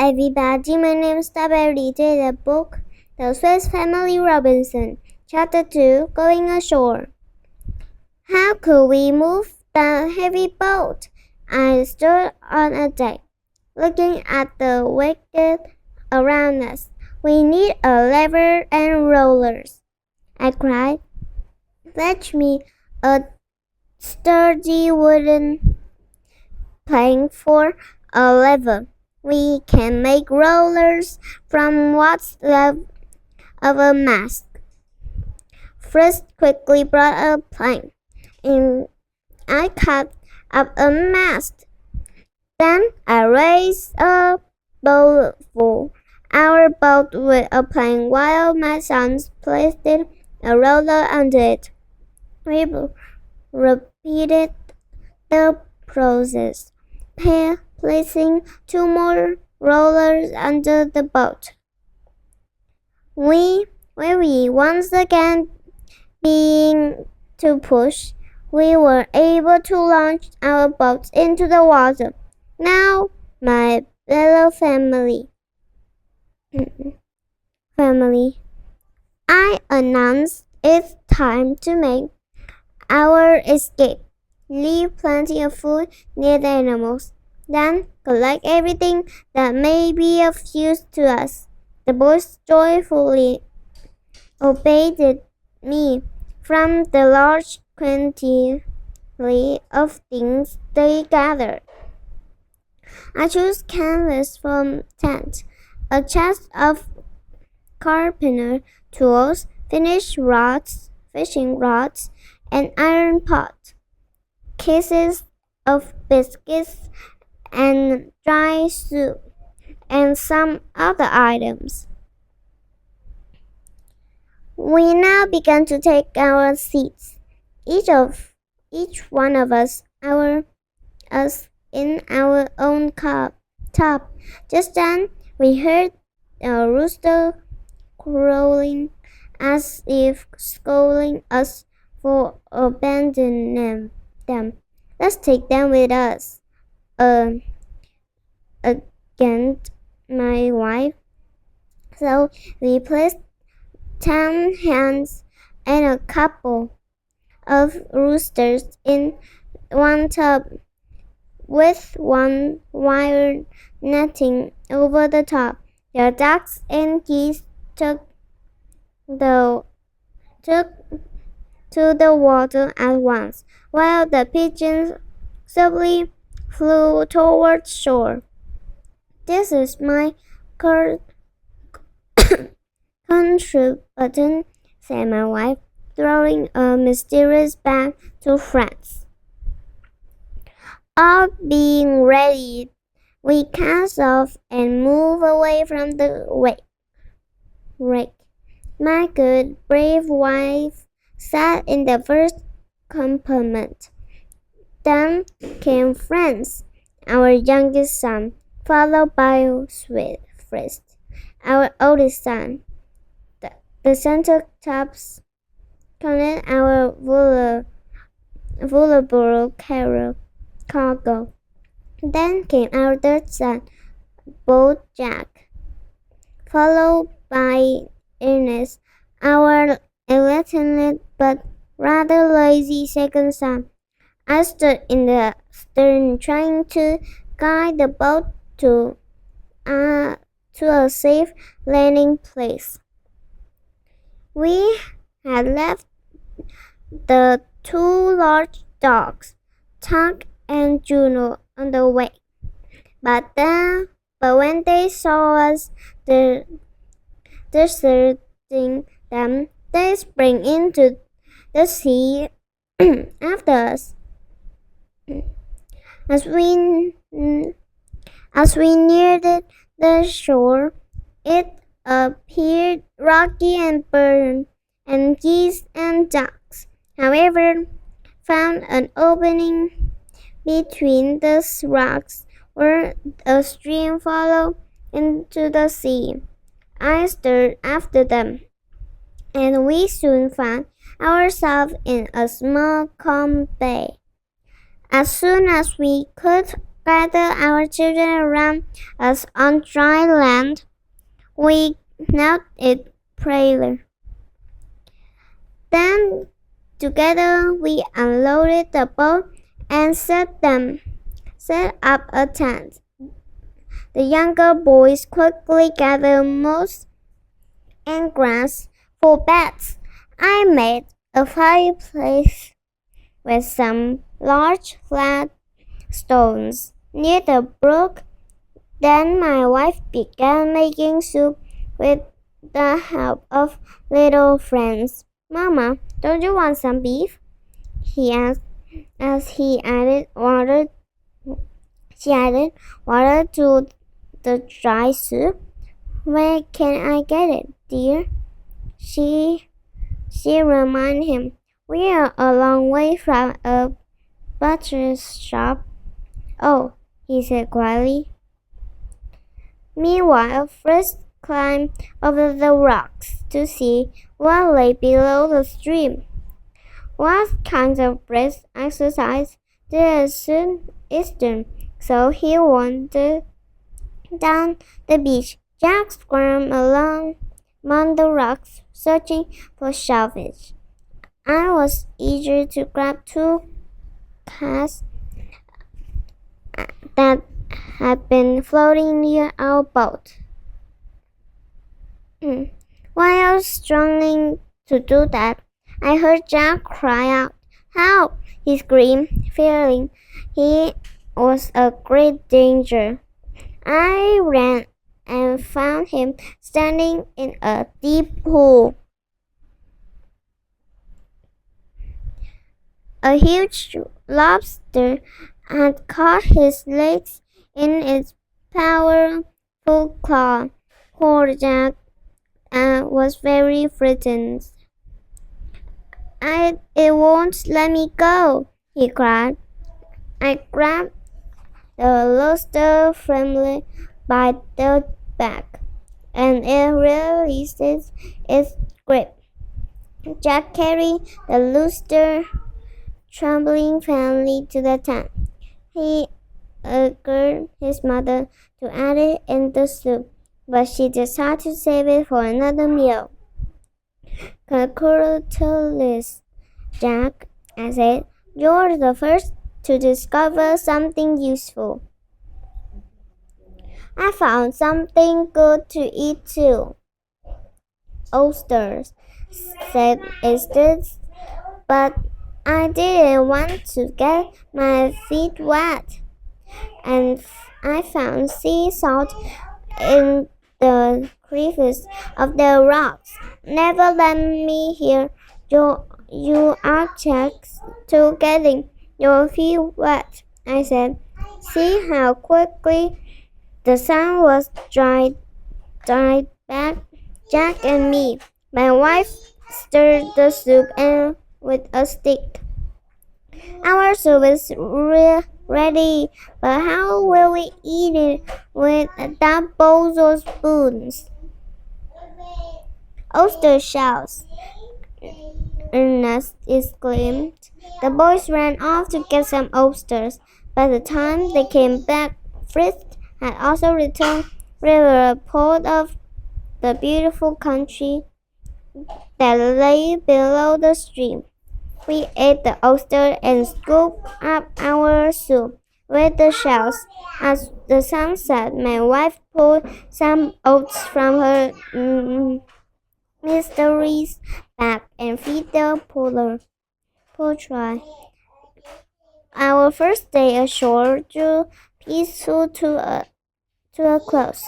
everybody, my name is Strawberry. Today's book, The Swiss Family Robinson, Chapter 2, Going Ashore. How could we move the heavy boat? I stood on a deck, looking at the wreckage around us. We need a lever and rollers, I cried. Fetch me a sturdy wooden plank for a lever. We can make rollers from what's left of a mast. Fritz quickly brought a plank, and I cut up a mast. Then I raised a boat for our boat with a plank while my sons placed a roller under it. We repeated the process, placing 2 more rollers under the boat. When we once again began to push, we were able to launch our boats into the water. Now, my little family, I announced it's time to make our escape. Leave plenty of food near the animals. Then collect everything that may be of use to us. The boys joyfully obeyed me from the large quantity of things they gathered. I chose canvas from tent, a chest of carpenter tools, fishing rods, an iron pot, cases of biscuits and dry soup, and some other items. We now began to take our seats, each one of us in our own tub. Just then we heard a rooster crowing as if scolding us for abandoning them. Let's take them with us, again, my wife. So we placed 10 hens and a couple of roosters in one tub with one wire netting over the top. The ducks and geese took to the water at once, while the pigeons simply flew towards shore. This is my contribution, said my wife, throwing a mysterious bag to Franz. All being ready, we cast off and moved away from the wreck. My good, brave wife sat in the first compartment. Then came Franz, our youngest son, followed by Fritz, our oldest son. The center tops connected our vulnerable cargo. Then came our third son, Boat Jack, followed by Ernest, our illegitimate but rather lazy second son. I stood in the stern trying to guide the boat to a safe landing place. We had left the 2 large dogs, Tuck and Juno, on the way. But when they saw us deserting them, they sprang into the sea after us. As we neared the shore, it appeared rocky and barren, and geese and ducks, however, found an opening between the rocks where a stream flowed into the sea. I steered after them, and we soon found ourselves in a small calm bay. As soon as we could gathered our children around us on dry land. We knelt in prayer. Then together we unloaded the boat and set up a tent. The younger boys quickly gathered moss and grass for beds. I made a fireplace with some large flat stones near the brook. Then my wife began making soup with the help of little friends. Mama, don't you want some beef? He asked as she added water to the dry soup. Where can I get it, dear? She reminded him. We are a long way from a butcher's shop. Oh, he said quietly. Meanwhile, Fritz climbed over the rocks to see what lay below the stream. What kind of brisk exercise there isn't, so he wandered down the beach. Jack swam along among the rocks, searching for shellfish. I was eager to grab two casts that had been floating near our boat. While struggling to do that, I heard Jack cry out, "Help!" He screamed, fearing he was a great danger. I ran and found him standing in a deep pool. A huge lobster had caught his legs in its powerful claw. Poor Jack was very frightened. It won't let me go, he cried. I grabbed the lobster firmly by the back, and it released its grip. Jack carried the lobster trembling family to the tent. He urged his mother to add it in the soup, but she decided to save it for another meal. Congratulations, Jack, I said. You're the first to discover something useful. I found something good to eat too. Oysters, said Esther, but I didn't want to get my feet wet. And I found sea salt in the crevices of the rocks. Never let me hear you objects to getting your feet wet, I said. See how quickly the sun was dried back. Jack and me. My wife stirred the soup and with a stick. Our soup is ready, but how will we eat it without bowls or spoons? Oyster shells, Ernest exclaimed. The boys ran off to get some oysters. By the time they came back, Fritz had also returned with a report of the beautiful country that lay below the stream. We ate the oyster and scooped up our soup with the shells. As the sun set, my wife pulled some oats from her mistress' bag and fed the poultry. Our first day ashore drew peaceful to a close.